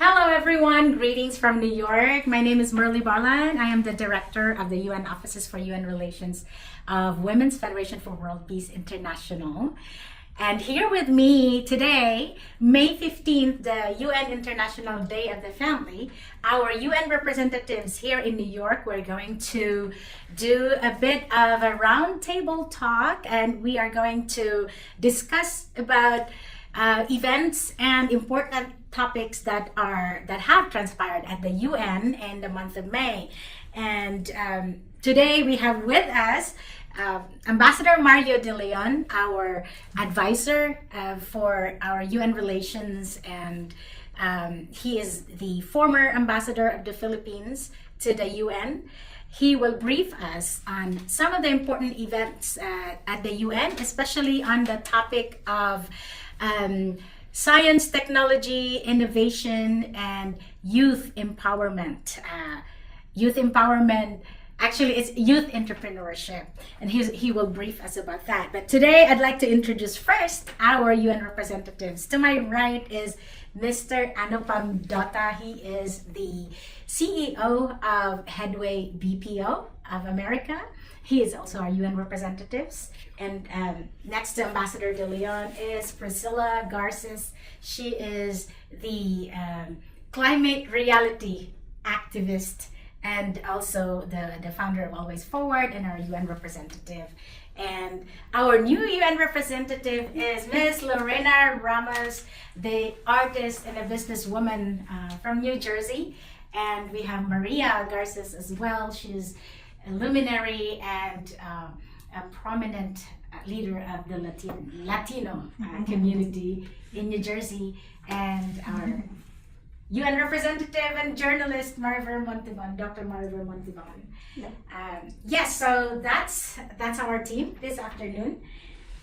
Hello everyone, greetings from New York. My name is Merly Barlan. I am the director of the UN Offices for UN Relations of Women's Federation for World Peace International. And here with me today, May 15th, the UN International Day of the Family, our UN representatives here in New York, we're going to do a bit of a roundtable talk, and we are going to discuss about events and important topics that have transpired at the UN in the month of May. And today we have with us Ambassador Mario De Leon, our advisor for our UN relations, and he is the former ambassador of the Philippines to the UN. He will brief us on some of the important events at the UN, especially on the topic of science, technology, innovation, and youth empowerment. Actually, it's youth entrepreneurship, and he will brief us about that. But today, I'd like to introduce first our UN representatives. To my right is Mr. Anupam Dutta. He is the CEO of Headway BPO of America. He is also our UN representatives. And next to Ambassador De Leon is Priscilla Garces. She is the climate reality activist and also the founder of Always Forward and our UN representative. And our new UN representative is Ms. Lorena Ramos, the artist and a businesswoman from New Jersey. And we have Maria Garces as well. She's a luminary and a prominent leader of the Latino community in New Jersey, and our UN representative and journalist Maribel Montibon, Dr. Maribel Montibon. Yes, so that's our team this afternoon.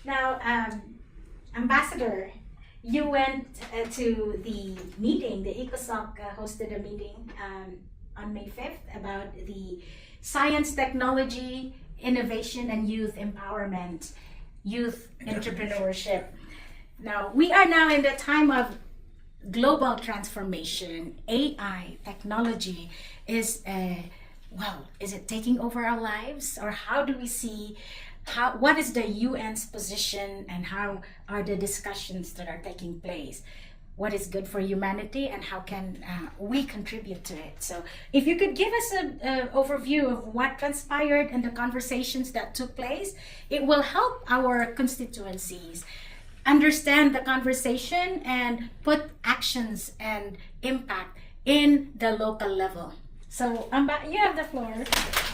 Now, Ambassador, you went to the meeting, the ECOSOC hosted a meeting on May 5th about the science, technology, innovation, and youth empowerment, youth entrepreneurship. Now, we are now in the time of global transformation. AI, technology is it taking over our lives? Or how do we see, what is the UN's position, and how are the discussions that are taking place? What is good for humanity, and how can we contribute to it? So if you could give us an overview of what transpired and the conversations that took place, it will help our constituencies understand the conversation and put actions and impact in the local level. So you have the floor.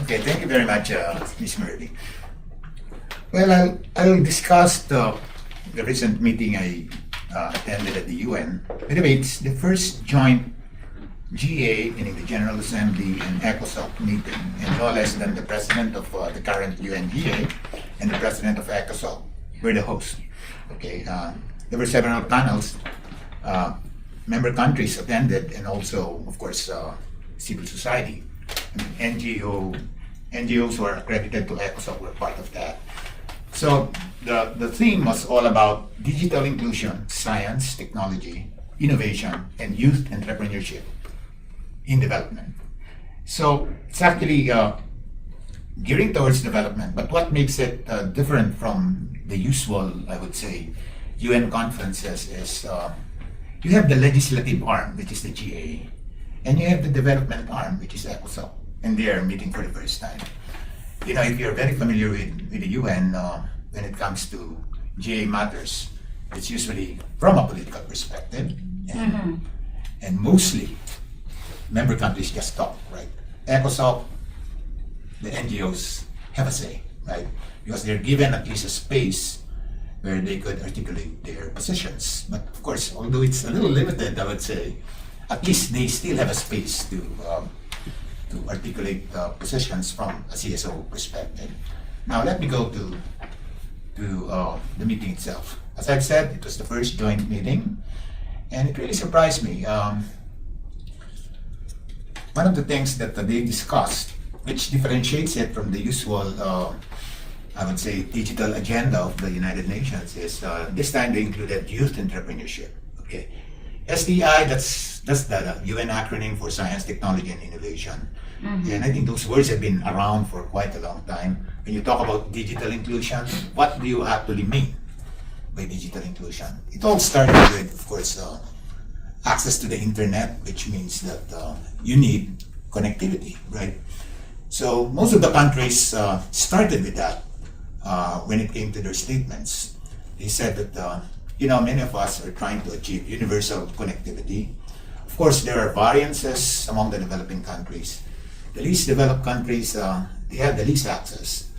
Okay, thank you very much, Ms. Murphy. Well, I'll discuss the recent meeting I attended at the UN. Anyway, it's the first joint GA, meaning the General Assembly, and ECOSOC meeting, and no less than the president of the current UN GA and the president of ECOSOC were the hosts. Okay, there were several panels. Member countries attended, and also, of course, civil society. NGOs who are accredited to ECOSOC were part of that. So the theme was all about digital inclusion, science, technology, innovation, and youth entrepreneurship in development. So it's actually gearing towards development, but what makes it different from the usual, I would say, UN conferences is you have the legislative arm, which is the GA, and you have the development arm, which is ECOSOC, and they are meeting for the first time. You know, if you're very familiar with the UN, when it comes to GA matters, it's usually from a political perspective, and mostly member countries just talk, right? ECOSOC, the NGOs have a say, right? Because they're given at least a space where they could articulate their positions. But of course, although it's a little limited, I would say, at least they still have a space to articulate positions from a CSO perspective. Now let me go to the meeting itself. As I've said, it was the first joint meeting, and it really surprised me. One of the things that they discussed, which differentiates it from the usual, I would say, digital agenda of the United Nations, is this time they included youth entrepreneurship. Okay, SDI, that's That's the UN acronym for Science, Technology, and Innovation. And I think those words have been around for quite a long time. When you talk about digital inclusion, what do you actually mean by digital inclusion? It all started with, of course, access to the internet, which means that you need connectivity, right? So most of the countries started with that when it came to their statements. They said that, many of us are trying to achieve universal connectivity. Of course, there are variances among the developing countries. The least developed countries, they have the least access.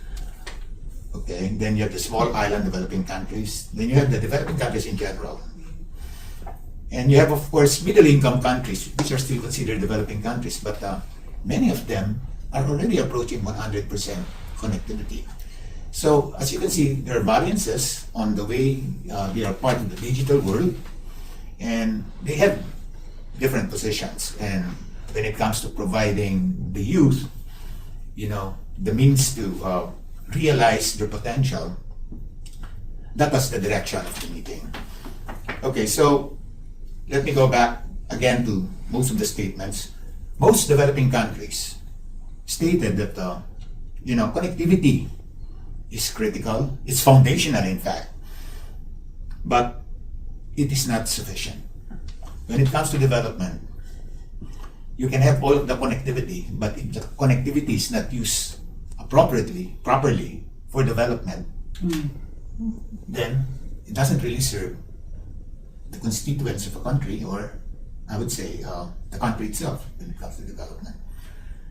Okay, then you have the small island developing countries. Then you have the developing countries in general. And you have, of course, middle-income countries, which are still considered developing countries, but many of them are already approaching 100% connectivity. So, as you can see, there are variances on the way they are part of the digital world, and they have different positions. And when it comes to providing the youth, the means to realize their potential, that was the direction of the meeting. Okay, so let me go back again to most of the statements. Most developing countries stated that connectivity is critical, it's foundational in fact, but it is not sufficient. When it comes to development, you can have all of the connectivity, but if the connectivity is not used properly for development, then it doesn't really serve the constituents of a country, or I would say the country itself when it comes to development.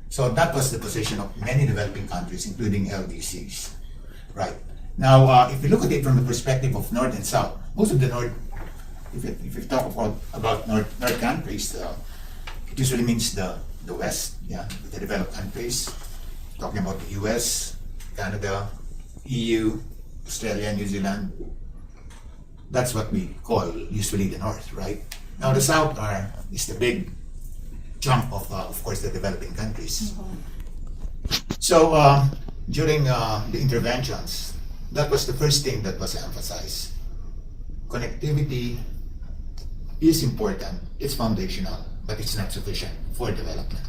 So that was the position of many developing countries, including LDCs. Right. Now, if you look at it from the perspective of North and South, most of the North, if you talk about North countries, it usually means the West, the developed countries. Talking about the US, Canada, EU, Australia, New Zealand. That's what we call usually the North, right? Now the South is the big chunk of course, the developing countries. So during the interventions, that was the first thing that was emphasized. Connectivity is important, it's foundational, but it's not sufficient for development.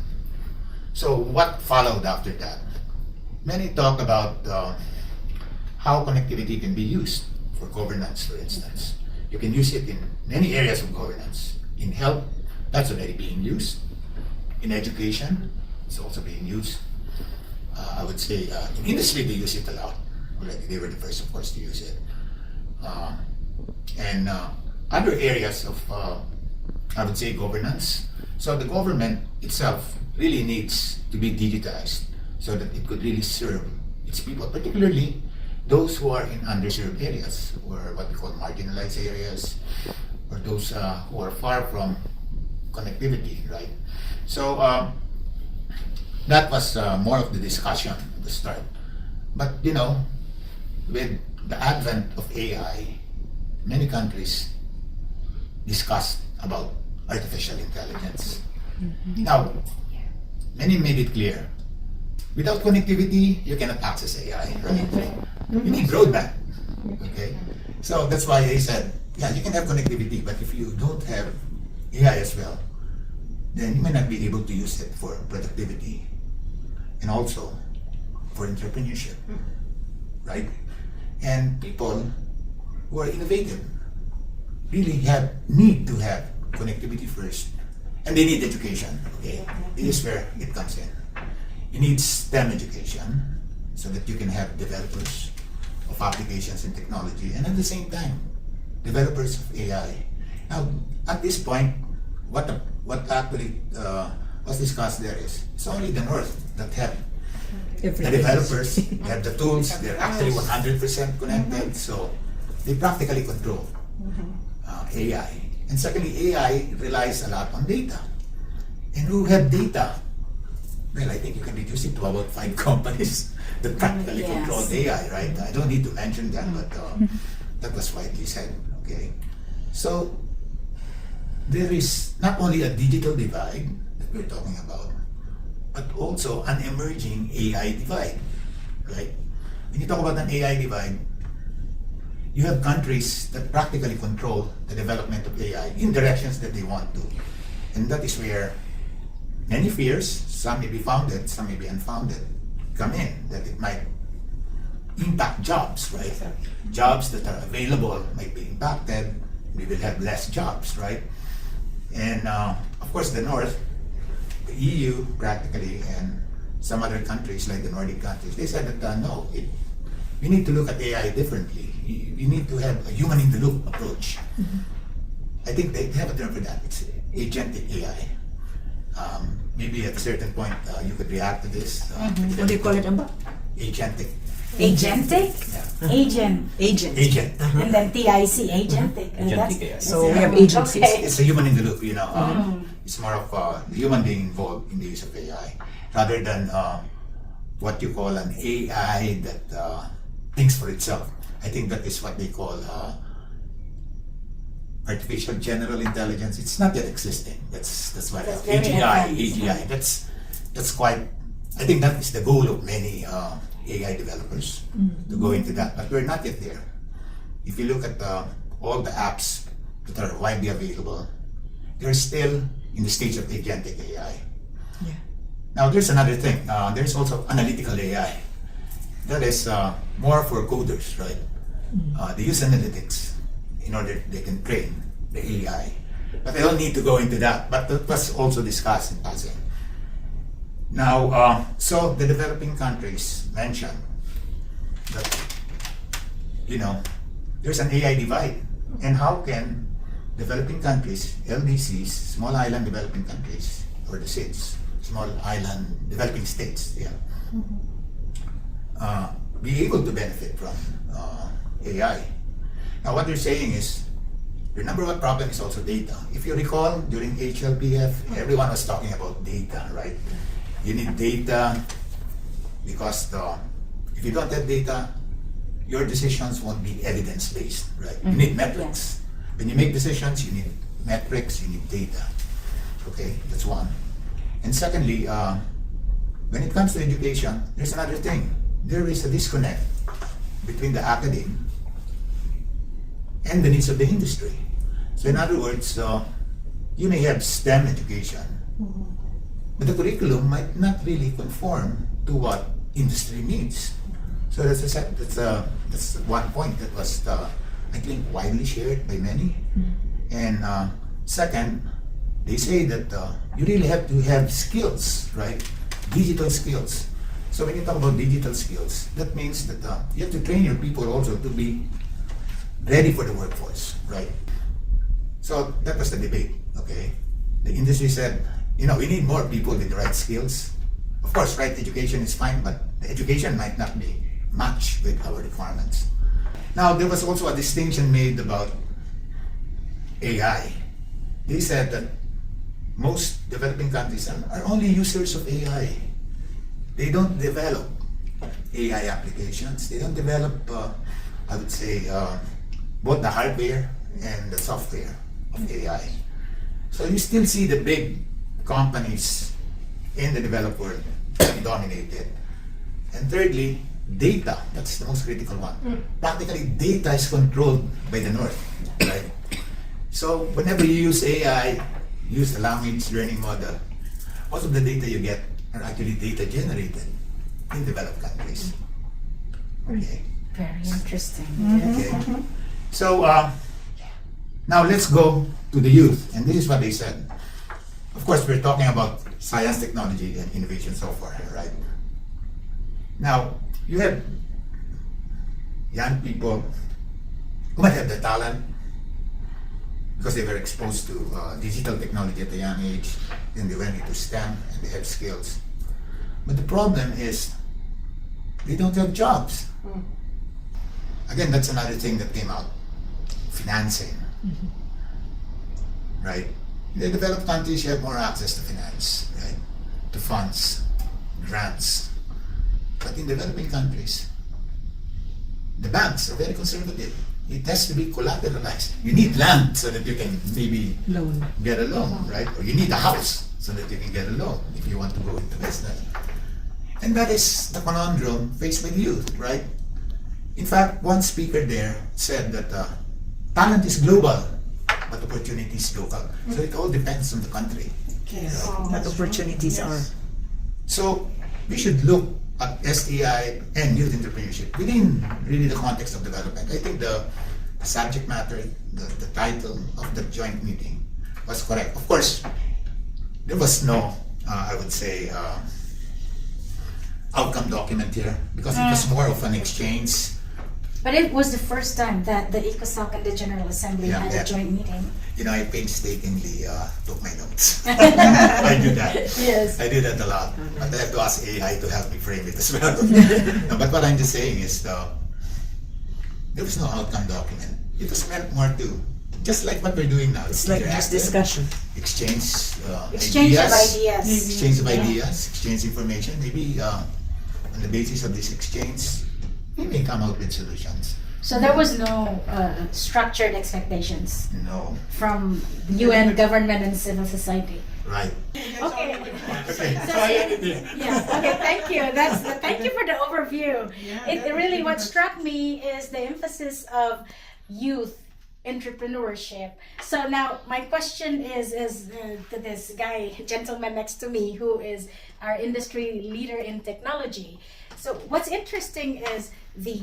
So what followed after that? Many talk about how connectivity can be used for governance, for instance. You can use it in many areas of governance. In health, that's already being used. In education, it's also being used. I would say in industry, they use it a lot already. They were the first, of course, to use it. And other areas of, I would say, governance. So the government itself really needs to be digitized so that it could really serve its people, particularly those who are in underserved areas, or what we call marginalized areas, or those who are far from connectivity, right? So that was more of the discussion at the start. But with the advent of AI, many countries discussed about artificial intelligence. Now, many made it clear, without connectivity, you cannot access AI, right? You need broadband, okay? So that's why they said, you can have connectivity, but if you don't have AI as well, then you may not be able to use it for productivity and also for entrepreneurship, right? And people who are innovative really need to have connectivity first, and they need education, okay? This is where it comes in. You need STEM education so that you can have developers of applications and technology, and at the same time, developers of AI. Now, at this point, what actually was discussed there is it's only the North that have the developers, they have the tools, they're actually 100% connected, so they practically control AI. And secondly, AI relies a lot on data. And who have data? Well, I think you can reduce it to about 5 companies that practically control AI, right? I don't need to mention that, but that was widely said, okay? So there is not only a digital divide that we're talking about, but also an emerging AI divide, right? When you talk about an AI divide, you have countries that practically control the development of AI in directions that they want to. And that is where many fears, some may be founded, some may be unfounded, come in, that it might impact jobs, right? Jobs that are available might be impacted, we will have less jobs, right? And of course the North, the EU practically, and some other countries like the Nordic countries, they said that no, we need to look at AI differently. You need to have a human in the loop approach. I think they have a term for that. It's agentic AI. Maybe at a certain point you could react to this. What do you call it, Amba? Agentic. Agentic? Yeah. Agent. Agent. And then TIC, agentic. And Agentic AI. So we have agencies. Okay. It's a human in the loop, you know. It's more of the human being involved in the use of AI, rather than what you call an AI that thinks for itself. I think that is what they call artificial general intelligence. It's not yet existing. That's why That's very AGI. That's quite. I think that is the goal of many AI developers to go into that, but we're not yet there. If you look at all the apps that are widely available, they're still in the stage of agentic AI. Yeah. Now there's another thing. There's also analytical AI. That is more for coders, right? They use analytics in order they can train the AI. But I don't need to go into that. But that was also discussed in passing. Now, so the developing countries mentioned that, you know, there's an AI divide. And how can developing countries, LDCs, small island developing countries, or the SIDS, small island developing states, be able to benefit from AI? Now what they're saying is, the number one problem is also data. If you recall, during HLPF, everyone was talking about data, right? You need data because if you don't have data, your decisions won't be evidence-based, right? You need metrics. When you make decisions, you need metrics, you need data. Okay, that's one. And secondly, when it comes to education, there's another thing. There is a disconnect between the academe and the needs of the industry. So in other words, you may have STEM education, but the curriculum might not really conform to what industry needs. So that's one point that was, I think, widely shared by many. And second, they say that you really have to have skills, right? Digital skills. So when you talk about digital skills, that means that you have to train your people also to be ready for the workforce, right? So that was the debate, okay? The industry said, you know, we need more people with the right skills. Of course, right education is fine, but the education might not be matched with our requirements. Now, there was also a distinction made about AI. They said that most developing countries are only users of AI. They don't develop AI applications. They don't develop, I would say, both the hardware and the software of AI. So you still see the big companies in the developed world dominate it. And thirdly, data. That's the most critical one. Practically, data is controlled by the North, right? So whenever you use AI, use the language learning model, most of the data you get are actually data generated in developed countries. Okay. Very interesting. Okay. So now let's go to the youth, and this is what they said. Of course, we're talking about science, technology, and innovation so far, right? Now, you have young people who might have the talent because they were exposed to digital technology at a young age, then they went into STEM and they have skills. But the problem is they don't have jobs. Again, that's another thing that came out. Financing. Right? In the developed countries, you have more access to finance, right? To funds, grants. But in developing countries, the banks are very conservative. It has to be collateralized. You need land so that you can maybe get a loan, right? Or you need a house so that you can get a loan if you want to go into business. And that is the conundrum faced by youth, right? In fact, one speaker there said that talent is global, but opportunities local. So it all depends on the country. Yes. Oh, What that's opportunities are. So we should look at STI and youth entrepreneurship within really the context of development. I think the subject matter, the title of the joint meeting was correct. Of course, there was no, I would say, outcome document here because it was more of an exchange. But it was the first time that the ECOSOC and the General Assembly Yeah, had yeah. a joint meeting. You know, I painstakingly took my notes. I do that. Yes. I do that a lot. But I have to ask AI to help me frame it as well. No, but what I'm just saying is there was no outcome document. It was meant more to, just like what we're doing now. It's like just interactive, discussion. Exchange Exchange of ideas. ideas. Exchange of Yeah. ideas, exchange information. Maybe on the basis of this exchange, we may come out with solutions. So there was no structured expectations No, from UN, government, and civil society. right. Okay. Okay. Yes. Okay. Thank you. Thank you for the overview. It really what struck me is the emphasis of youth entrepreneurship. So now my question is to this gentleman next to me, who is our industry leader in technology. So what's interesting is the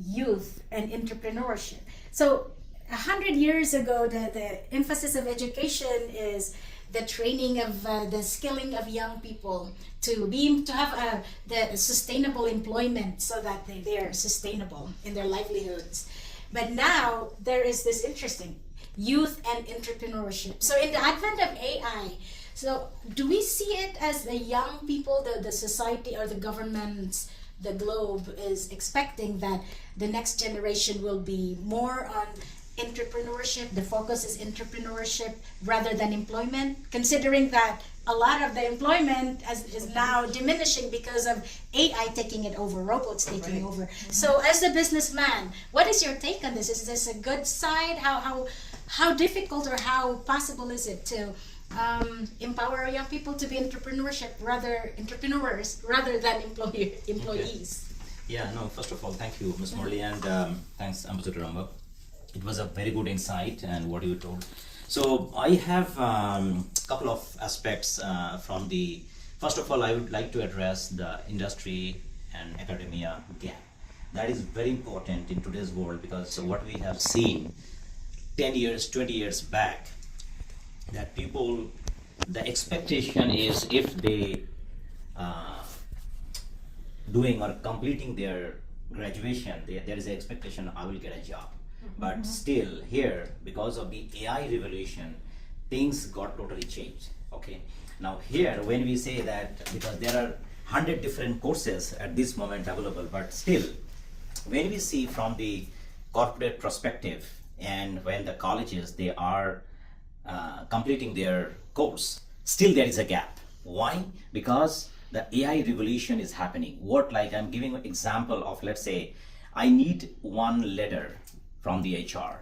youth and entrepreneurship. So 100 years ago, the emphasis of education is the training of the skilling of young people to have the sustainable employment so that they are sustainable in their livelihoods. But now there is this interesting youth and entrepreneurship. So in the advent of AI, so do we see it as the young people, the society or the governments, the globe is expecting that the next generation will be more on entrepreneurship, the focus is entrepreneurship rather than employment, considering that a lot of the employment is now diminishing because of AI taking it over, robots taking over. So as a businessman, what is your take on this? Is this a good side? How difficult or how possible is it to empower young people to be entrepreneurs rather than employees? Yeah, no, first of all, thank you, Ms. Morley, and thanks, Ambassador Ramba. It was a very good insight and what you told. So I have a couple of aspects from the, first of all, I would like to address the industry and academia gap. That is very important in today's world because what we have seen 10 years, 20 years back, that people, the expectation is if they doing or completing their graduation, there is an expectation I will get a job. But still here, because of the AI revolution, things got totally changed. Okay. Now here, when we say that, because there are 100 different courses at this moment available, but still, when we see from the corporate perspective and when the colleges, they are completing their course, still there is a gap. Why? Because the AI revolution is happening. What, like I'm giving an example of, let's say, I need one letter from the HR.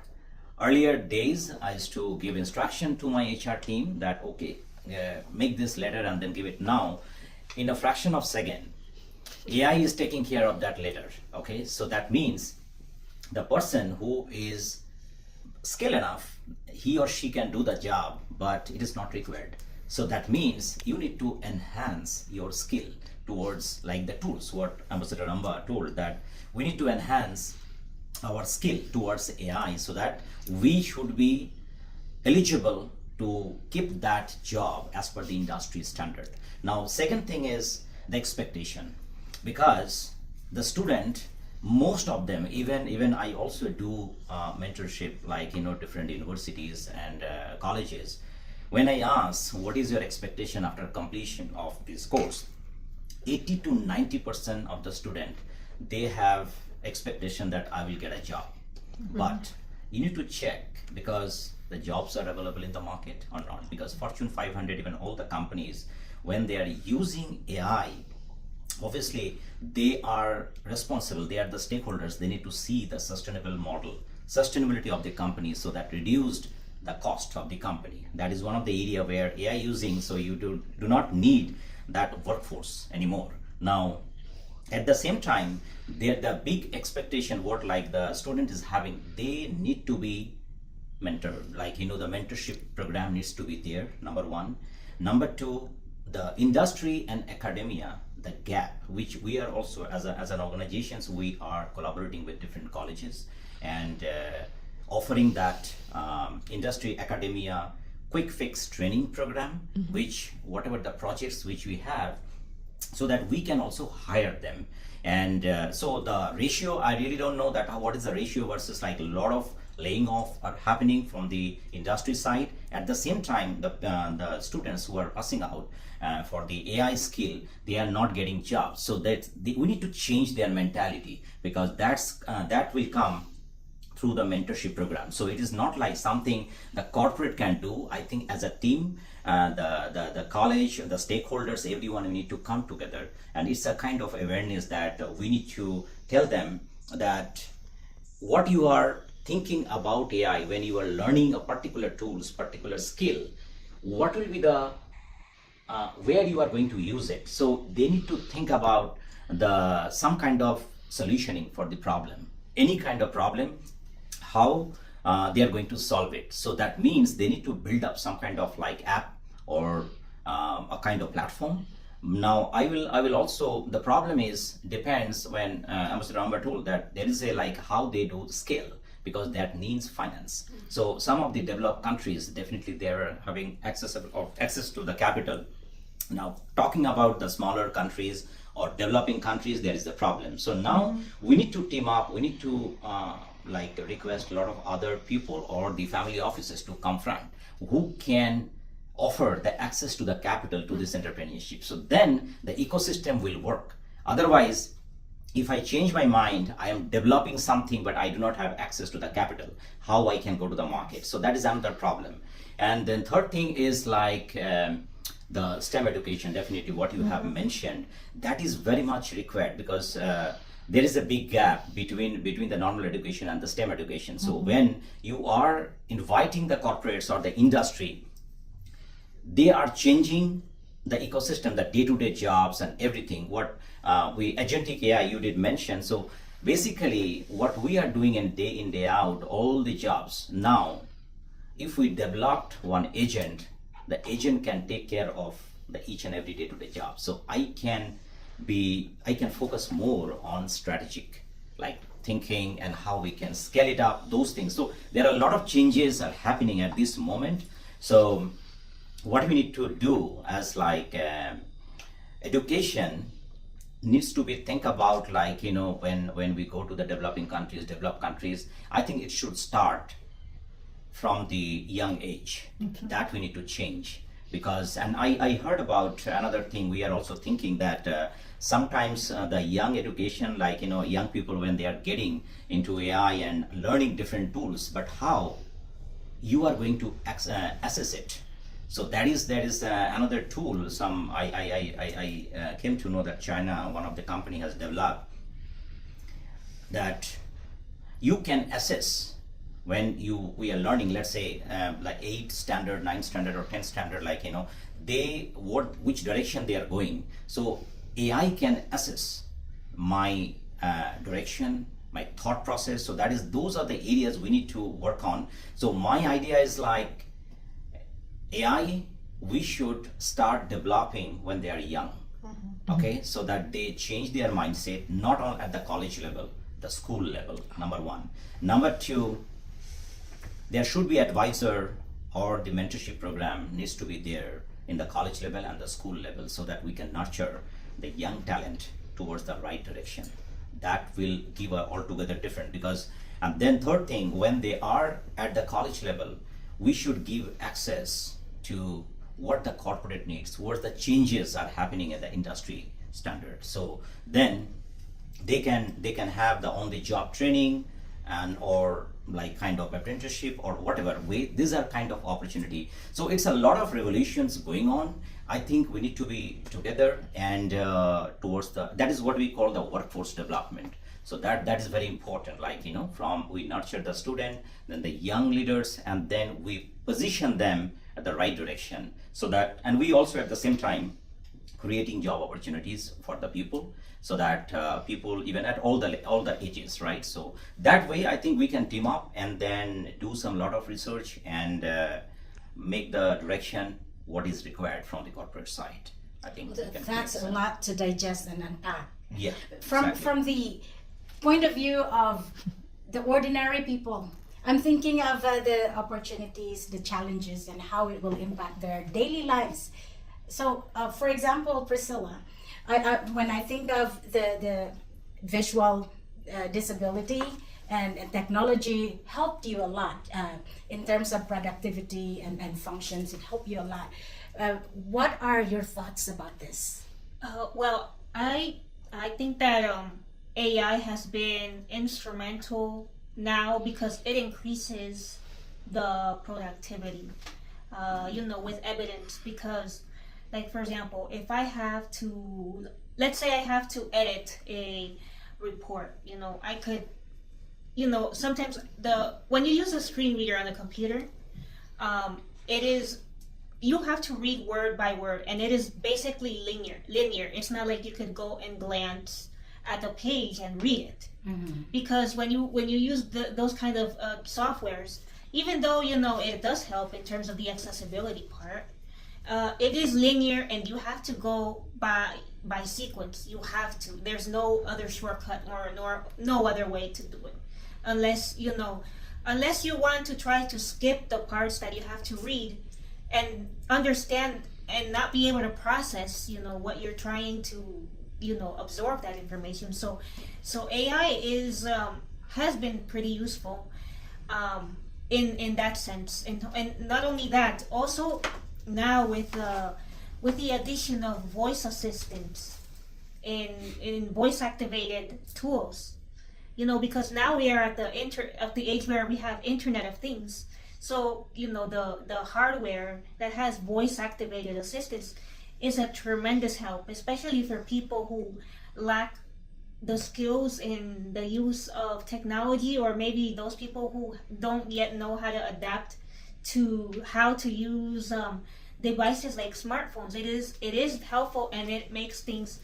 Earlier days, I used to give instruction to my HR team that, okay, make this letter and then give it. Now, in a fraction of a second, AI is taking care of that letter. Okay, so that means the person who is skilled enough, he or she can do the job, but it is not required. So that means you need to enhance your skill towards like the tools, what Ambassador Ramba told, that we need to enhance our skill towards AI so that we should be eligible to keep that job as per the industry standard. Now, second thing is the expectation, because the student, most of them, even I also do mentorship, like different universities and colleges. When I ask what is your expectation after completion of this course, 80 to 90% of the student, they have expectation that I will get a job. But you need to check, because the jobs are available in the market or not, because Fortune 500, even all the companies, when they are using AI, obviously they are responsible, they are the stakeholders, they need to see the sustainable model, sustainability of the company, so that reduced the cost of the company. That is one of the area where AI using, so you do not need that workforce anymore. Now, at the same time, the big expectation what like the student is having, they need to be mentor, like the mentorship program needs to be there, number one. Number two, the industry and academia, the gap, which we are also as an organizations, we are collaborating with different colleges and offering that industry academia quick fix training program, which whatever the projects which we have, so that we can also hire them. And so the ratio, I really don't know that what is the ratio versus like a lot of laying off are happening from the industry side. At the same time, the students who are passing out for the AI skill, they are not getting jobs. So that we need to change their mentality, because that will come through the mentorship program. So it is not like something the corporate can do. I think as a team, the college, the stakeholders, everyone need to come together, and it's a kind of awareness that we need to tell them that what you are thinking about AI when you are learning a particular tools, particular skill, what will be the where you are going to use it. So they need to think about some kind of solutioning for the problem, any kind of problem, how they are going to solve it. So that means they need to build up some kind of like app or a kind of platform. Now I will also, the problem is depends when Ambassador Amber told that there is a like how they do the scale, because that needs finance. So some of the developed countries, definitely they're having access to the capital. Now talking about the smaller countries or developing countries, there is the problem. So now we need to team up, we need to like request a lot of other people or the family offices to come front who can offer the access to the capital to this entrepreneurship. So then the ecosystem will work. Otherwise, if I change my mind, I am developing something but I do not have access to the capital, how I can go to the market? So that is another problem. And then third thing is like the STEM education, definitely what you have mentioned, that is very much required, because there is a big gap between the normal education and the STEM education. So when you are inviting the corporates or the industry, they are changing the ecosystem, the day-to-day jobs and everything. What agentic AI you did mention. So basically what we are doing in day out, all the jobs now, if we developed one agent, the agent can take care of the each and every day-to-day job. So I can focus more on strategic, like thinking and how we can scale it up, those things. So there are a lot of changes are happening at this moment. So what we need to do as like education needs to be think about like, when we go to the developed countries, I think it should start from the young age. That we need to change, because, and I heard about another thing, we are also thinking that sometimes the young education, like, young people when they are getting into AI and learning different tools, but how you are going to assess it. So there is another tool. I came to know that China, one of the company has developed that you can assess when we are learning, let's say like 8th standard, 9th standard or 10th standard, like which direction they are going. So AI can assess my direction, my thought process. So those are the areas we need to work on. So my idea is like AI, we should start developing when they are young. Okay, so that they change their mindset, not all at the college level, the school level, number one. Number two, there should be advisor or the mentorship program needs to be there in the college level and the school level, so that we can nurture the young talent towards the right direction. That will give a altogether different, because, and then third thing, when they are at the college level, we should give access to what the corporate needs, what the changes are happening in the industry standard. So then they can have the on-the-job training and or like kind of apprenticeship or whatever way. These are kind of opportunity. So it's a lot of revolutions going on. I think we need to be together and towards that is what we call the workforce development. So that is very important. Like from we nurture the student, then the young leaders, and then we position them at the right direction. So that, and we also at the same time creating job opportunities for the people, so that people even at all the ages, right? So that way I think we can team up and then do some lot of research and make the direction what is required from the corporate side. I think we can That's create a some- lot to digest and unpack. Yeah, From exactly. from the point of view of the ordinary people, I'm thinking of the opportunities, the challenges, and how it will impact their daily lives. So, for example, Priscilla, when I think of the visual disability and technology helped you a lot in terms of productivity and functions. It helped you a lot. What are your thoughts about this? Well, I think that AI has been instrumental now because it increases the productivity. With evidence, because, like, for example, if I have to, let's say I have to edit a report, I could, sometimes when you use a screen reader on a computer, you have to read word by word, and it is basically linear. It's not like you could go and glance at the page and read it. Because when you use those kind of softwares, even though it does help in terms of the accessibility part, it is linear, and you have to go by sequence. You have to. There's no other shortcut or no other way to do it, unless you want to try to skip the parts that you have to read and understand and not be able to process what you're trying to absorb that information. So AI has been pretty useful in that sense, and not only that, also now with the addition of voice assistants in voice activated tools, because now we are at the age where we have Internet of Things. So the hardware that has voice activated assistants is a tremendous help, especially for people who lack the skills in the use of technology, or maybe those people who don't yet know how to adapt to how to use devices like smartphones. It is helpful, and it makes things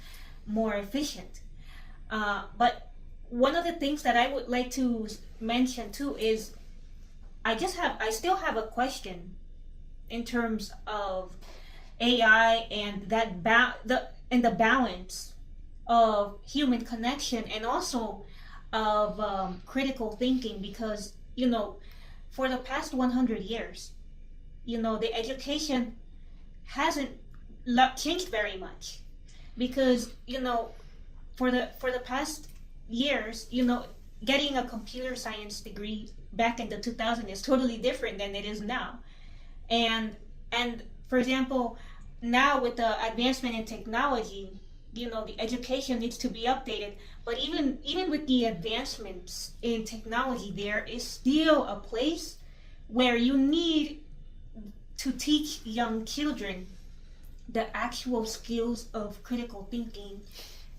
more efficient. But one of the things that I would like to mention too is I still have a question in terms of AI and the balance of human connection and also of critical thinking, because for the past 100 years, the education hasn't changed very much, because for the past years, getting a computer science degree back in the 2000s is totally different than it is now, and for example, now with the advancement in technology, the education needs to be updated. But even with the advancements in technology, there is still a place where you need to teach young children the actual skills of critical thinking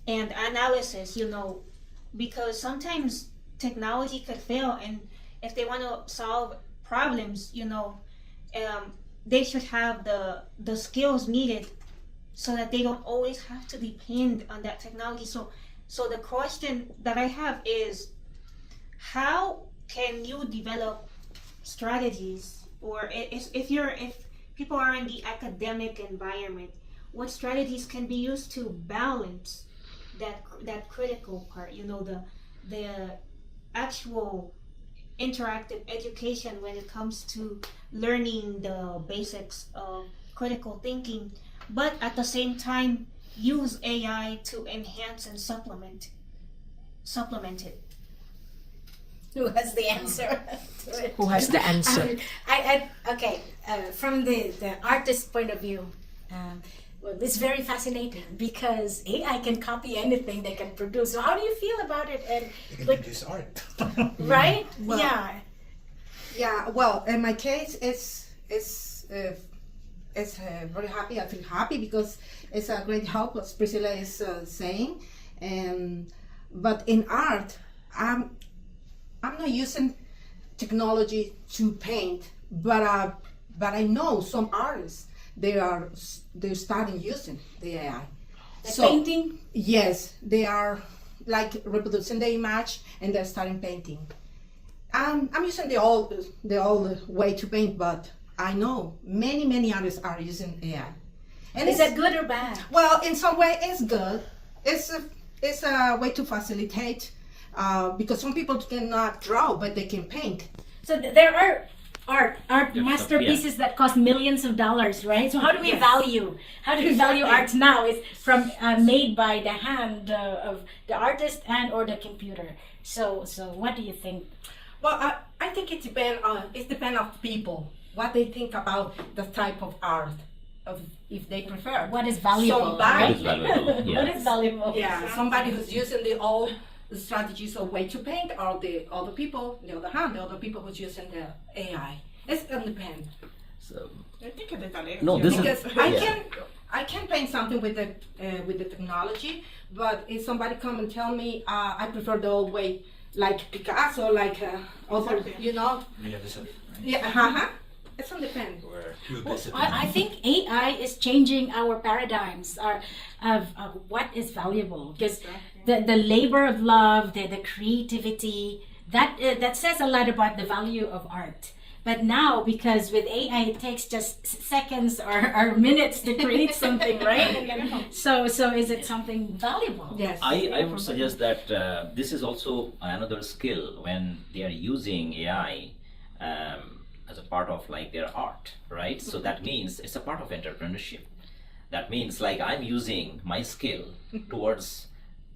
and analysis, because sometimes technology could fail, and if they want to solve problems, they should have the skills needed so that they don't always have to depend on that technology. So the question that I have is, how can you develop strategies, or if people are in the academic environment, what strategies can be used to balance that critical part, the actual interactive education when it comes to learning the basics of critical thinking, but at the same time use AI to enhance and supplement it. Who has the answer to it? Who has the answer? Okay, from the artist point of view, well, it's very fascinating because AI can copy anything they can produce. So how do you feel about it? And You can like, produce art. right? Well, yeah. Yeah, well, in my case, it's very happy. I feel happy because it's a great help, as Priscilla is saying. But in art, I'm not using technology to paint, but I know some artists they're starting using the AI. The painting? Yes, they are like reproducing the image and they're starting painting. I'm using the old way to paint, but I know many artists are using AI. And Is that good or bad? well, in some way, it's good. It's a way to facilitate because some people cannot draw, but they can paint. So there are art Yeah, masterpieces that cost millions of dollars, right? So how do we Yes. value? How do we value art now? It's from made by the hand of the artist and or the computer. So what do you think? Well, I think it depends on people what they think about the type of art, of if they prefer. What is valuable? Somebody- What is valuable? What Yeah. is valuable? Yeah, somebody who's using the old strategies of way to paint, or the other people, the other people who's using the AI. It's gonna depend. So, I think it depends. no, this Because is I can paint something with the technology, but if somebody come and tell me I prefer the old way, like Picasso, like other, you know, yeah, it's gonna depend. I think AI is changing our paradigms of what is valuable, because the labor of love, the creativity, that says a lot about the value of art. But now, because with AI, it takes just seconds or minutes to create something, right? So is it something valuable? Yes. I would suggest that this is also another skill when they are using AI as a part of like their art, right? So that means it's a part of entrepreneurship. That means like I'm using my skill towards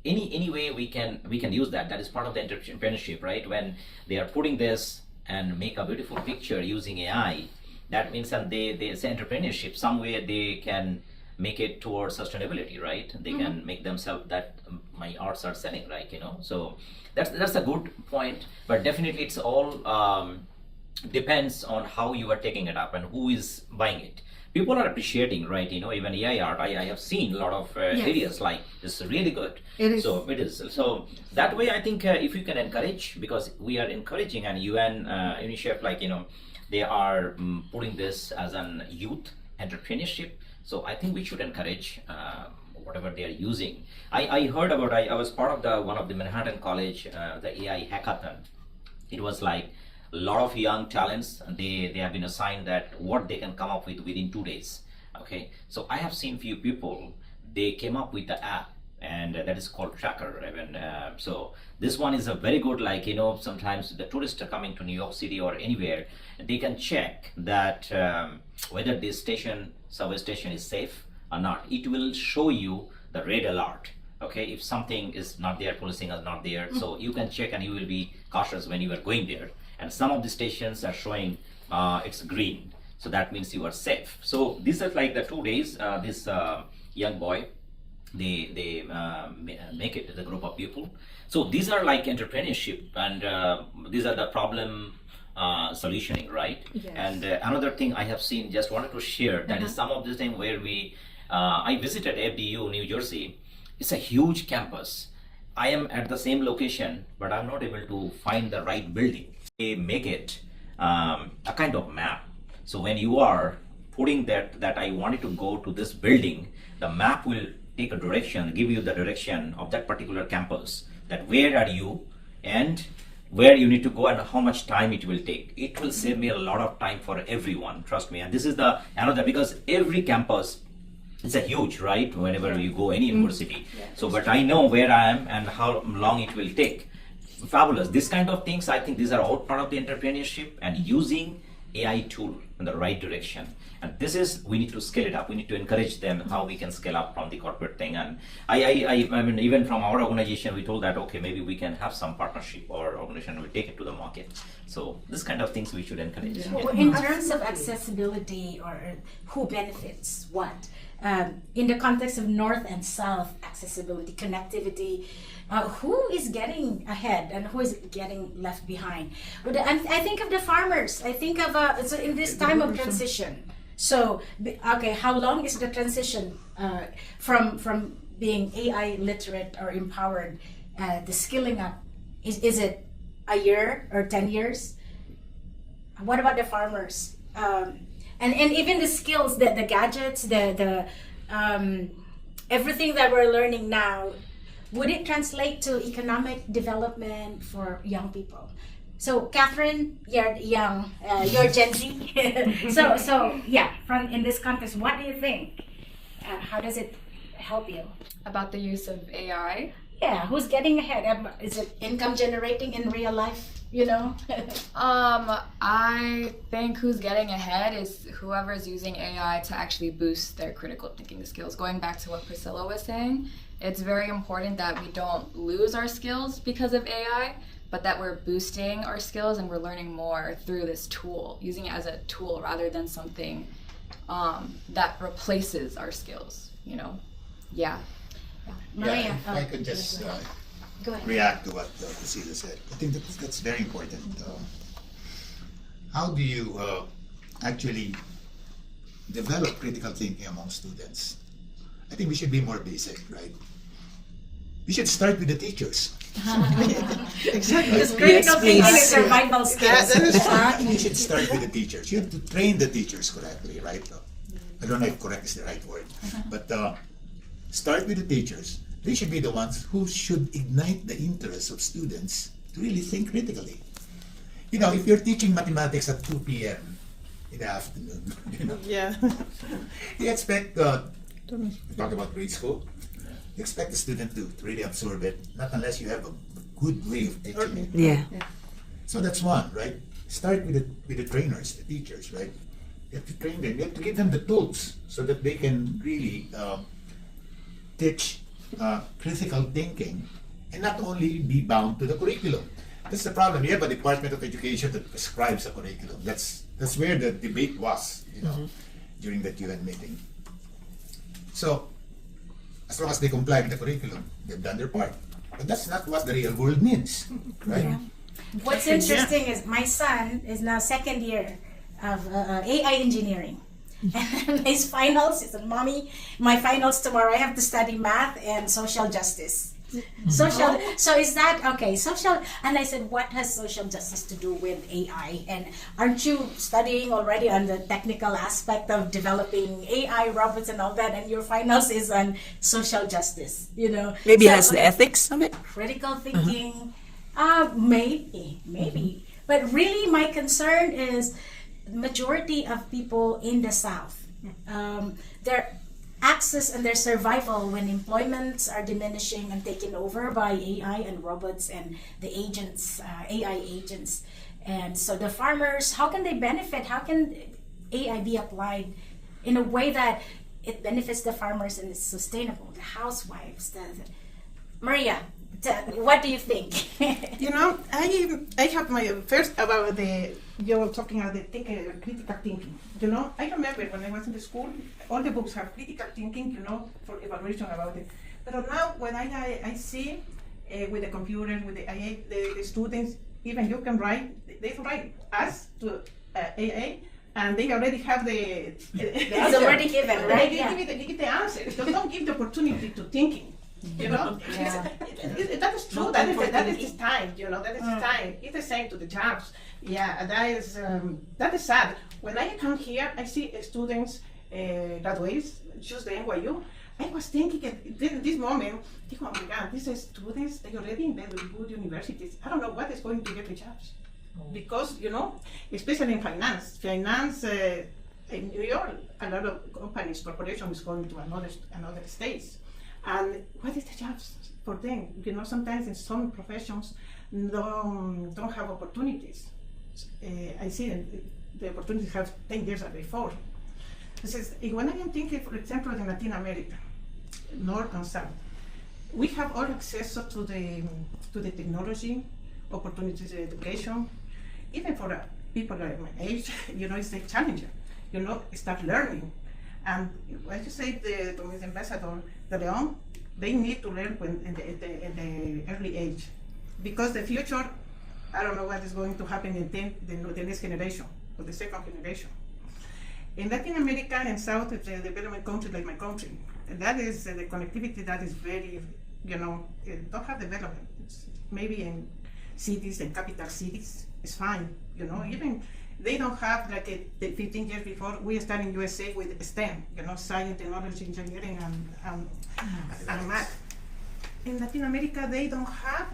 any way we can use that. That is part of the entrepreneurship, right? When they are putting this and make a beautiful picture using AI, that means that they say entrepreneurship. Some way they can make it towards sustainability, right? They can make themselves that my arts are selling, right? You know, so that's a good point. But definitely, it's all depends on how you are taking it up and who is buying it. People are appreciating, right? You know, even AI art. I have seen a lot of areas like it's really good. It is. So it is. So that way, I think if you can encourage, because we are encouraging, and UN UNICEF, like you know, they are putting this as an youth entrepreneurship. So I think we should encourage whatever they are using. I heard about. I was part of one of the Manhattan College the AI hackathon. It was like a lot of young talents. They have been assigned that what they can come up with within 2 days. Okay, so I have seen few people. They came up with the app, and that is called Tracker. Even so, this one is a very good. Like you know, sometimes the tourists are coming to New York City or anywhere, they can check that whether this subway station is safe or not. It will show you the red alert. Okay, if something is not there, policing is not there, so you can check and you will be cautious when you are going there. And some of the stations are showing it's green, so that means you are safe. So these are like the 2 days. This young boy, they make it as a group of people. So these are like entrepreneurship, and these are the problem solutioning, right? Yes. And another thing I have seen, just wanted to share, that is some of the time where I visited FDU, New Jersey. It's a huge campus. I am at the same location, but I'm not able to find the right building. They make it a kind of map. So when you are putting that I wanted to go to this building, the map will take a direction, give you the direction of that particular campus, that where are you and where you need to go and how much time it will take. It will save me a lot of time for everyone, trust me. And this is the another, because every campus, it's a huge, right? Whenever you go any university. So, but I know where I am and how long it will take. Fabulous. This kind of things, I think these are all part of the entrepreneurship and using AI tool in the right direction. And this is, we need to scale it up. We need to encourage them how we can scale up from the corporate thing. And I mean, even from our organization, we told that, okay, maybe we can have some partnership or organization will take it to the market. So this kind of things we should encourage. Well, in terms of accessibility or who benefits what, in the context of North and South accessibility, connectivity, who is getting ahead and who is getting left behind? I think of the farmers. I think of so in this time of transition. So okay, how long is the transition from being AI literate or empowered, the skilling up? Is it a year or 10 years? What about the farmers? And even the skills, the gadgets, the everything that we're learning now, would it translate to economic development for young people? So Catherine, you're young, you're Gen Z. so yeah, from in this context, what do you think? How does it help you? About the use of AI. Yeah, who's getting ahead? Is it income generating in real life? You know? I think who's getting ahead is whoever's using AI to actually boost their critical thinking skills. Going back to what Priscilla was saying, it's very important that we don't lose our skills because of AI, but that we're boosting our skills and we're learning more through this tool, using it as a tool rather than something that replaces our skills, you know? Yeah. Maria, Yeah, if I could just go ahead. react to what Priscilla said. I think that's very important. How do you actually develop critical thinking among students? I think we should be more basic, right? We should start with the teachers. Exactly. Because critical thinking is please. survival skills. You should start with the teachers. You have to train the teachers correctly, right? I don't know if correct is the right word, but start with the teachers. They should be the ones who should ignite the interest of students to really think critically. You know, if you're teaching mathematics at 2 p.m. in the afternoon, you know, Yeah. you expect, talk about grade school, you expect the student to really absorb it, not unless you have a good way of teaching it. Yeah. So that's one, right? Start with the trainers, the teachers, right? You have to train them. You have to give them the tools so that they can really teach critical thinking and not only be bound to the curriculum. That's the problem. You have a Department of Education that prescribes a curriculum. That's where the debate was, you know, during that UN meeting. So, as long as they comply with the curriculum, they've done their part. But that's not what the real world means, right? Yeah. What's interesting is my son is now second year of AI engineering. And his finals is, Mommy, my finals tomorrow, I have to study math and social justice. Social, so is that, okay, social, and I said, what has social justice to do with AI? And aren't you studying already on the technical aspect of developing AI, robots and all that, and your finals is on social justice, you know? Maybe So, it has the okay, ethics of it. critical thinking, maybe. But really my concern is majority of people in the South, their access and their survival when employments are diminishing and taken over by AI and robots and the agents, AI agents. And so the farmers, how can they benefit? How can AI be applied in a way that it benefits the farmers and it's sustainable, the housewives, Maria, what do you think? You know, I have my first about you were talking about the critical thinking. You know, I remember when I was in the school, all the books have critical thinking, you know, for evaluation about it. But now when I see with the computer, with the AI, the students, even you can write, they write us to AI, and they already have the It's already given, right? They give the answer. They don't give the opportunity to thinking. You know, Yeah. that is true. That is this time. You know, that is the time. It's the same to the jobs. Yeah, that is sad. When I come here, I see students, graduates, choose the NYU. I was thinking at this moment, oh my God, these students, they already in very good universities. I don't know what is going to get the jobs. Because, you know, especially in finance, in New York, a lot of companies, corporations is going to another states. And what is the jobs for them? You know, sometimes in some professions don't have opportunities. I see the opportunities have 10 years before. This is, when I am thinking, for example, in Latin America, North and South, we have all access to the technology, opportunities in education. Even for people like my age, you know, it's a challenger. You know, start learning. And as you say, the ambassador, De Leon, they need to learn in the early age. Because the future, I don't know what is going to happen in the next generation, or the second generation. In Latin America and South, it's a development country like my country. And that is the connectivity that is very, you know, don't have development. It's maybe in cities and capital cities, it's fine. You know, even they don't have like the 15 years before we started in USA with STEM, science, technology, engineering, and math. In Latin America, they don't have,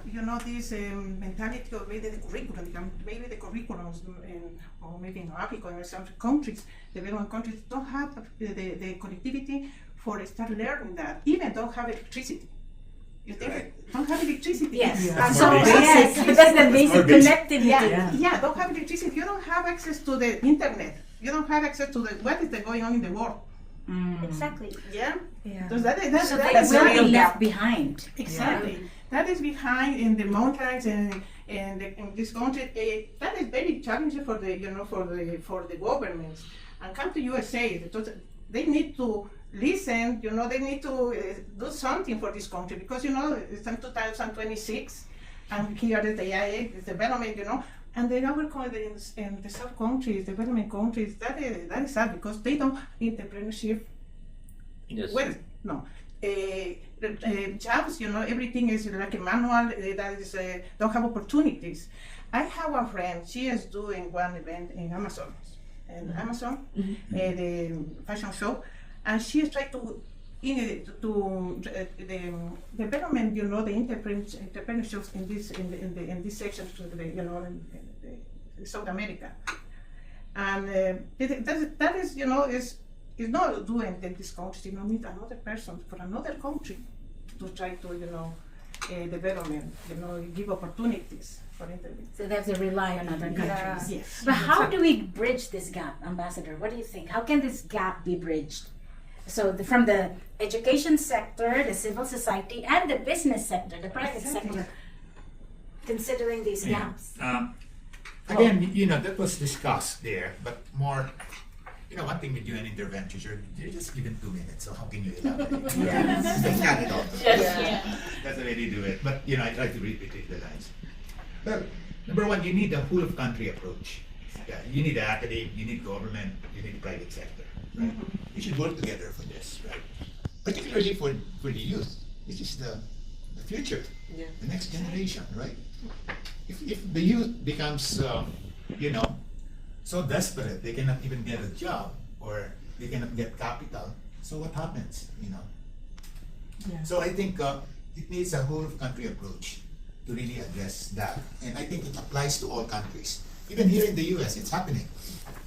this mentality of maybe the curriculum, or maybe in Africa or some countries, developing countries, don't have the connectivity for start learning that, even don't have electricity. You think don't have electricity? Yes. That's So more basic. yes, that's the basic more basic. connectivity. Yeah, don't have electricity. You don't have access to the internet. You don't have access to what is going on in the world. Exactly. Yeah. Yeah. So that's So that's they will very be left behind. exactly. That is behind in the mountains and in this country. That is very challenging for the for the governments. And come to USA because they need to listen. They need to do something for this country because it's in 2026, and here is the AI development. And the other countries in the South countries, development countries, that is sad because they don't entrepreneurship. Yes. Well, no. Jobs, everything is like a manual. That is don't have opportunities. I have a friend. She is doing one event in Amazon, the fashion show, and she is trying to the development, the entrepreneurships in this section to in South America, and that is not doing in this country. Need another person for another country to try to development, give opportunities for interview. So they have to rely on other countries. Yes. But how do we bridge this gap, Ambassador? What do you think? How can this gap be bridged? So from the education sector, the civil society, and the business sector, the private sector, considering these gaps. Again, that was discussed there, but more, one thing with UN interventions, you're just given 2 minutes, so how can you elaborate? They cut it off. That's the way they do it. But, I try to read between the lines. Well, number one, you need a whole of country approach. Yeah, you need the academic, you need government, you need the private sector. Right? We should work together for this, right? Particularly for the youth. This is the future, the next generation, right? If the youth becomes, so desperate they cannot even get a job or they cannot get capital, so what happens, So I think it needs a whole of country approach to really address that, and I think it applies to all countries. Even here in the US, it's happening.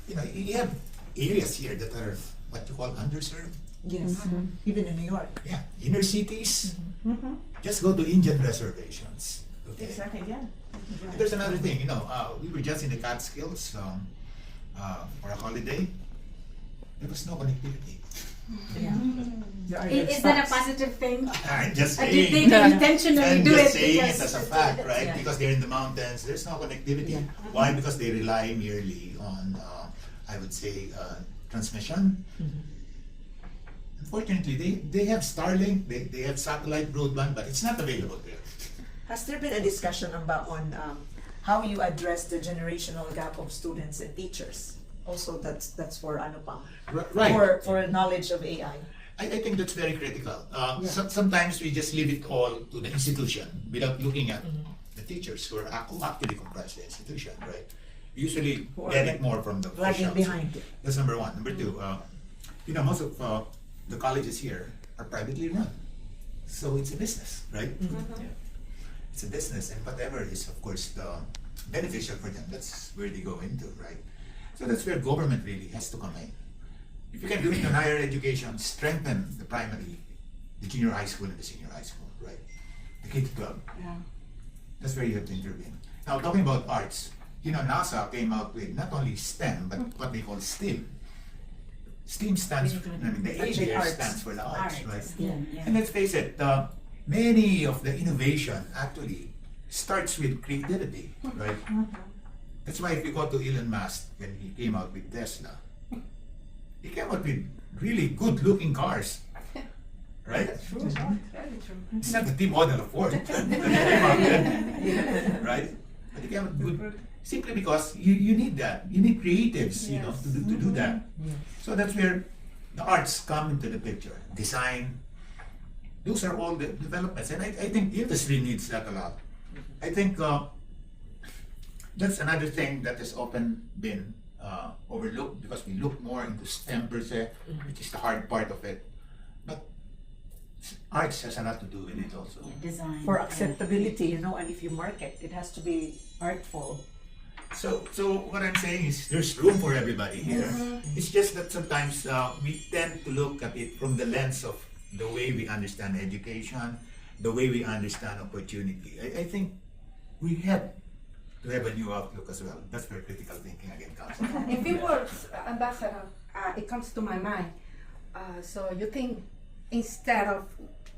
You have areas here that are what you call underserved. Yes, even in New York. Yeah, inner cities. Just go to Indian reservations. Okay. Exactly. Yeah. And there's another thing. We were just in the Catskills for a holiday. There was no connectivity. Is that a positive thing? I'm just Or saying. did they intentionally I'm do just it saying because it as a fact, right? Yeah. Because they're in the mountains, there's no connectivity. Why? Because they rely merely on, I would say, transmission. Unfortunately, they have Starlink, they have satellite broadband, but it's not available there. Has there been a discussion about how you address the generational gap of students and teachers? Also, that's for Anupam. Right. For knowledge of AI. I think that's very critical. Sometimes we just leave it all to the institution without looking at the teachers who actually comprise the institution, right? We usually get it more from the Lagging officials. behind it. That's number one. Number two, most of the colleges here are privately run. So it's a business, right? It's a business, and whatever is, of course, beneficial for them, that's where they go into, right? So that's where government really has to come in. If you can do it in higher education, strengthen the primary, the junior high school and the senior high school, right? The K-12. That's where you have to intervene. Now, talking about arts, NASA came out with not only STEM, but what they call STEAM. STEAM stands for, the A there stands for the arts, right? And let's face it, many of the innovation actually starts with creativity, right? That's why if you go to Elon Musk, when he came out with Tesla, he came out with really good-looking cars, right? That's true. Very true. It's not the T model of Ford that he came out with, right? But he came out good, simply because you need that. You need creatives, to do that. So that's where the arts come into the picture. Design, those are all the developments, and I think the industry needs that a lot. I think that's another thing that has often been overlooked because we look more into STEM per se, which is the hard part of it. But arts has a lot to do with it also. Design. For acceptability, you know, and if you market, it has to be artful. So what I'm saying is there's room for everybody here. It's just that sometimes we tend to look at it from the lens of the way we understand education, the way we understand opportunity. I think we have to have a new outlook as well. That's where critical thinking again comes in. In few words, Ambassador, it comes to my mind. So you think instead of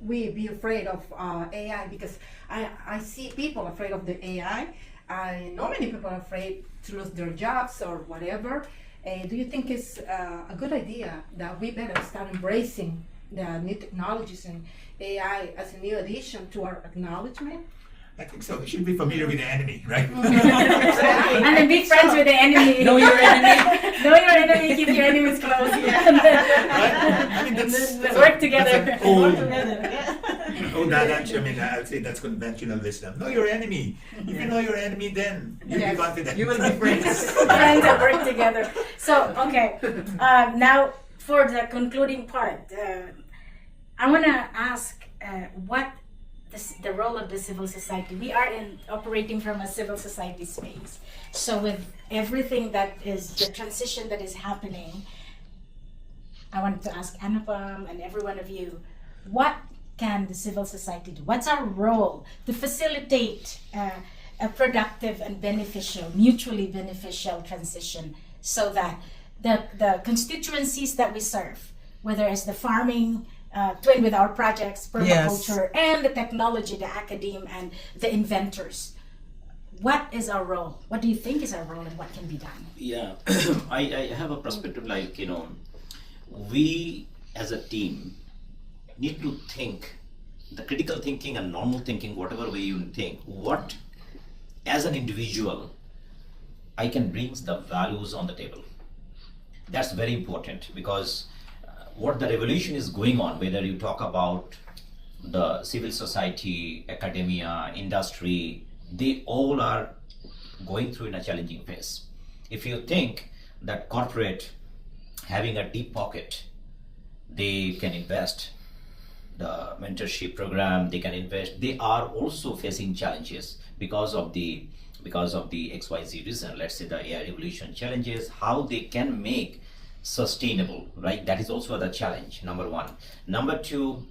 we be afraid of AI, because I see people afraid of the AI. I know many people are afraid to lose their jobs or whatever. Do you think it's a good idea that we better start embracing the new technologies and AI as a new addition to our acknowledgement? I think so. We should be familiar with the enemy, right? And then be friends with the enemy. Know your enemy. Know your enemy, keep your enemies close. Right? I mean, that's Work together. That's an old adage. I mean, I would say that's conventional wisdom. Know your enemy. If you know your enemy, then you'll be confident. You will be friends. Friends that work together. So, okay. Now, for the concluding part, I want to ask what the role of the civil society. We are operating from a civil society space. So with everything that is the transition that is happening, I wanted to ask Anupam and every one of you, what can the civil society do? What's our role to facilitate a productive and beneficial, mutually beneficial transition so that the constituencies that we serve, whether it's the farming, twin with our projects, permaculture, and the technology, the academe, and the inventors. What is our role? What do you think is our role and what can be done? Yeah, I have a perspective like, we as a team need to think, the critical thinking and normal thinking, whatever way you think, what as an individual I can bring the values on the table. That's very important because what the revolution is going on, whether you talk about the civil society, academia, industry, they all are going through in a challenging phase. If you think that corporate having a deep pocket, they can invest, the mentorship program, they can invest, they are also facing challenges because of the XYZ reason, let's say the AI revolution challenges, how they can make sustainable, right? That is also the challenge, number one. Number two,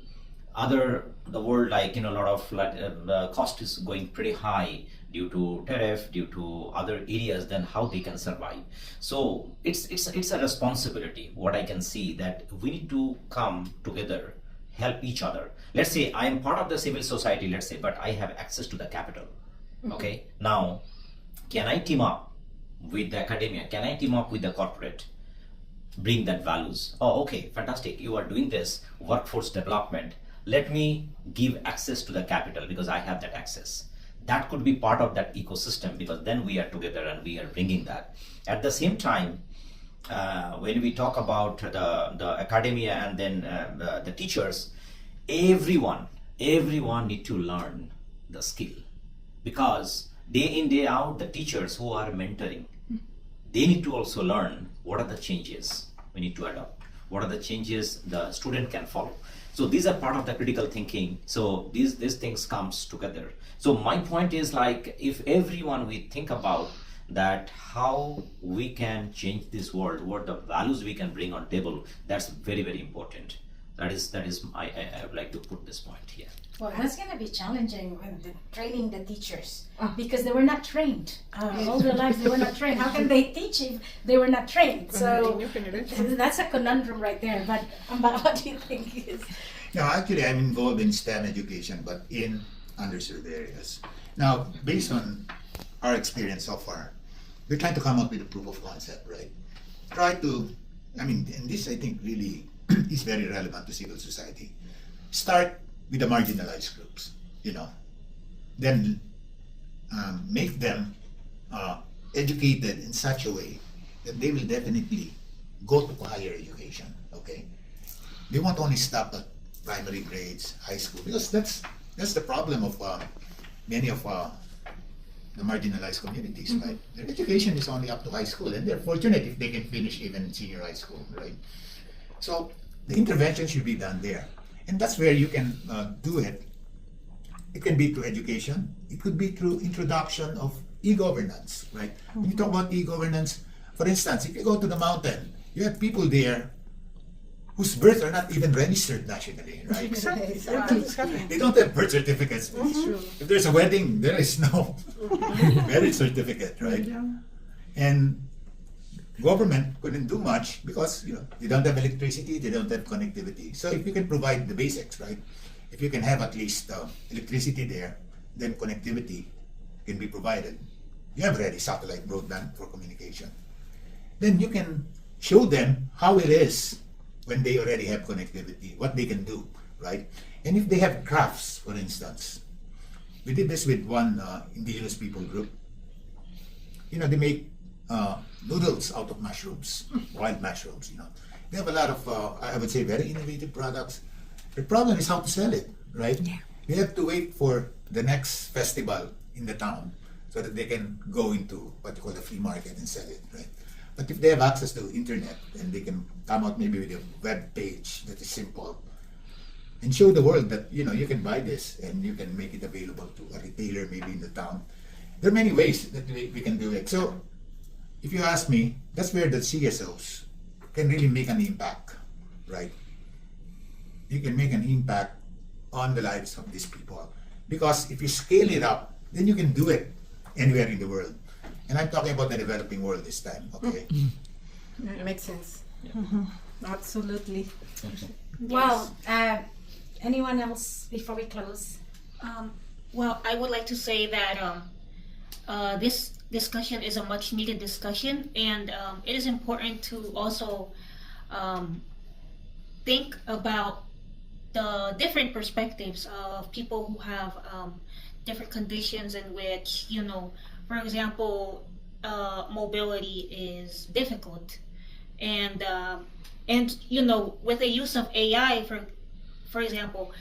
the world, like, a lot of cost is going pretty high due to tariff, due to other areas, then how they can survive. So it's a responsibility, what I can see, that we need to come together, help each other. Let's say I am part of the civil society, let's say, but I have access to the capital. Okay, now, can I team up with the academia? Can I team up with the corporate? Bring that values. Oh, okay, fantastic. You are doing this workforce development. Let me give access to the capital because I have that access. That could be part of that ecosystem because then we are together and we are bringing that. At the same time, when we talk about the academia and then the teachers, everyone need to learn the skill because day in, day out, the teachers who are mentoring, they need to also learn what are the changes we need to adopt, what are the changes the student can follow. So these are part of the critical thinking. So these things comes together. So my point is, like, if everyone we think about that, how we can change this world, what the values we can bring on table, that's very, very important. That is I would like to put this point here. Well, that's going to be challenging when training the teachers because they were not trained. All their lives they were not trained. How can they teach if they were not trained? So that's a conundrum right there. But what do you think is? No, actually, I'm involved in STEM education, but in underserved areas. Now, based on our experience so far, we're trying to come up with a proof of concept, right? And this I think really is very relevant to civil society. Start with the marginalized groups, then make them educated in such a way that they will definitely go to higher education, okay? They won't only stop at primary grades, high school, because that's the problem of many of the marginalized communities, right? Their education is only up to high school, and they're fortunate if they can finish even senior high school, right? So the intervention should be done there, and that's where you can do it. It can be through education. It could be through introduction of e-governance, right? When you talk about e-governance, for instance, if you go to the mountain, you have people there whose births are not even registered nationally, right? They don't have birth certificates. If there's a wedding, there is no marriage certificate, right? And government couldn't do much because they don't have electricity, they don't have connectivity. So if you can provide the basics, right? If you can have at least electricity there, then connectivity can be provided. You have already satellite broadband for communication. Then you can show them how it is when they already have connectivity, what they can do, right? And if they have crafts, for instance, we did this with one indigenous people group. They make noodles out of mushrooms, wild mushrooms, They have a lot of, I would say, very innovative products. The problem is how to sell it, right? Yeah. You have to wait for the next festival in the town so that they can go into what you call the flea market and sell it, right? But if they have access to internet, then they can come out maybe with a web page that is simple and show the world that you can buy this and you can make it available to a retailer maybe in the town. There are many ways that we can do it. So if you ask me, that's where the CSOs can really make an impact, right? You can make an impact on the lives of these people, because if you scale it up, then you can do it anywhere in the world. And I'm talking about the developing world this time, okay? It makes sense. Absolutely. Well, anyone else before we close? Well, I would like to say that this discussion is a much needed discussion, and it is important to also think about the different perspectives of people who have different conditions in which, for example, mobility is difficult, and with the use of AI, for example,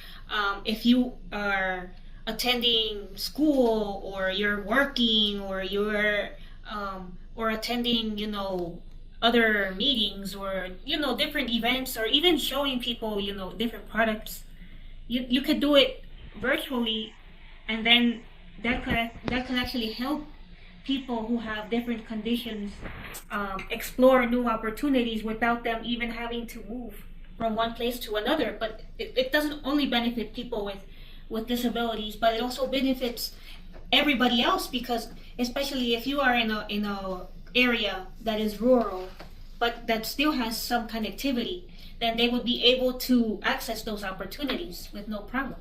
if you are attending school or you're working or you're or attending other meetings or different events, or even showing people different products, you could do it virtually, and then that can actually help people who have different conditions explore new opportunities without them even having to move from one place to another. But it doesn't only benefit people with disabilities, but it also benefits everybody else, because especially if you are in a area that is rural but that still has some connectivity, then they would be able to access those opportunities with no problem.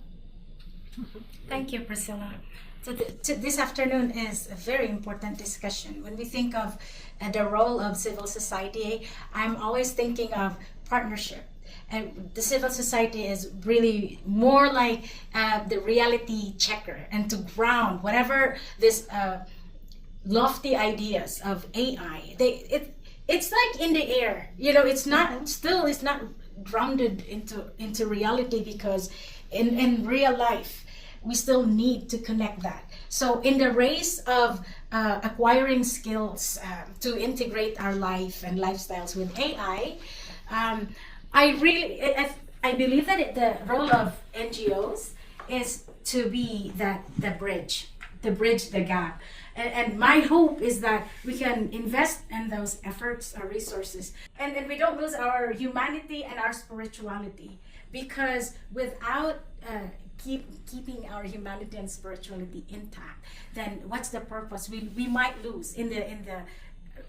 Thank you, Priscilla. So this afternoon is a very important discussion. When we think of the role of civil society, I'm always thinking of partnership. And the civil society is really more like the reality checker, and to ground whatever this lofty ideas of AI. It's like in the air. It's not grounded into reality, because in real life we still need to connect that. So in the race of acquiring skills to integrate our life and lifestyles with AI, I believe that the role of NGOs is to be the bridge the gap. And my hope is that we can invest in those efforts or resources, and we don't lose our humanity and our spirituality, because without keeping our humanity and spirituality intact, then what's the purpose? We might lose in the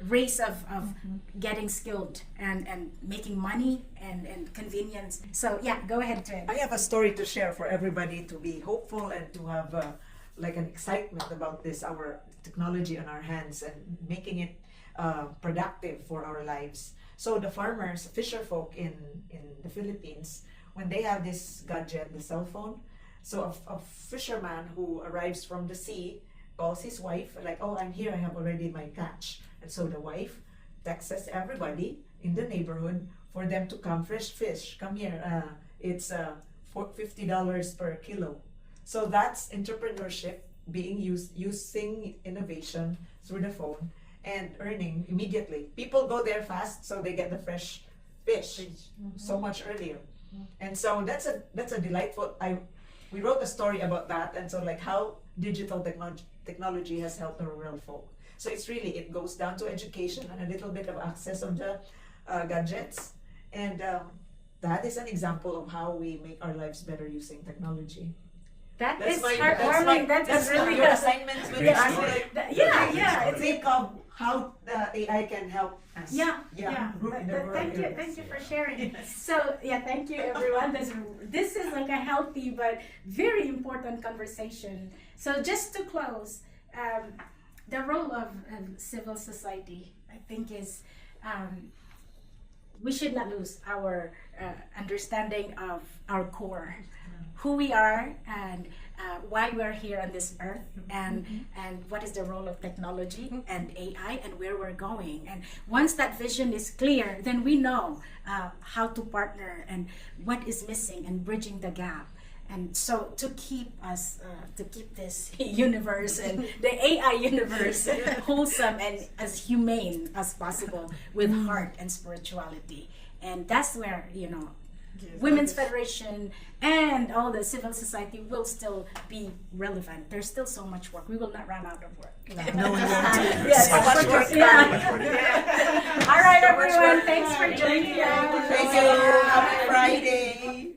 race of getting skilled and making money and convenience. So yeah, go ahead, Trent. I have a story to share for everybody to be hopeful and to have like an excitement about this, our technology on our hands, and making it productive for our lives. So the farmers, fisher folk in the Philippines, when they have this gadget, the cell phone, so a fisherman who arrives from the sea calls his wife, like, oh, I'm here, I have already my catch. And so the wife texts everybody in the neighborhood for them to come, fresh fish, come here, it's $50 per kilo. So that's entrepreneurship being using innovation through the phone and earning immediately. People go there fast, so they get the fresh fish so much earlier. And so that's a delightful. We wrote a story about that, and so like how digital technology has helped the rural folk. So it goes down to education and a little bit of access of the gadgets, and that is an example of how we make our lives better using technology. That That's is my- heartwarming. That's really your good. assignments with Yeah. us. Like, Yeah. think of how AI can help us. Yeah. In the rural Thank you. areas. Thank you for sharing. So yeah, thank you everyone. This is like a healthy but very important conversation. So just to close, the role of civil society, I think, is we should not lose our understanding of our core, who we are, and why we're here on this earth, and what is the role of technology and AI and where we're going. And once that vision is clear, then we know how to partner and what is missing and bridging the gap. And so to keep this universe and the AI universe wholesome and as humane as possible with heart and spirituality. And that's where, Women's Federation and all the civil society will still be relevant. There's still so much work. We will not run out of work. No, we won't. Yes, So much work. All right, everyone. Thanks for joining us. Thank you. Happy Friday.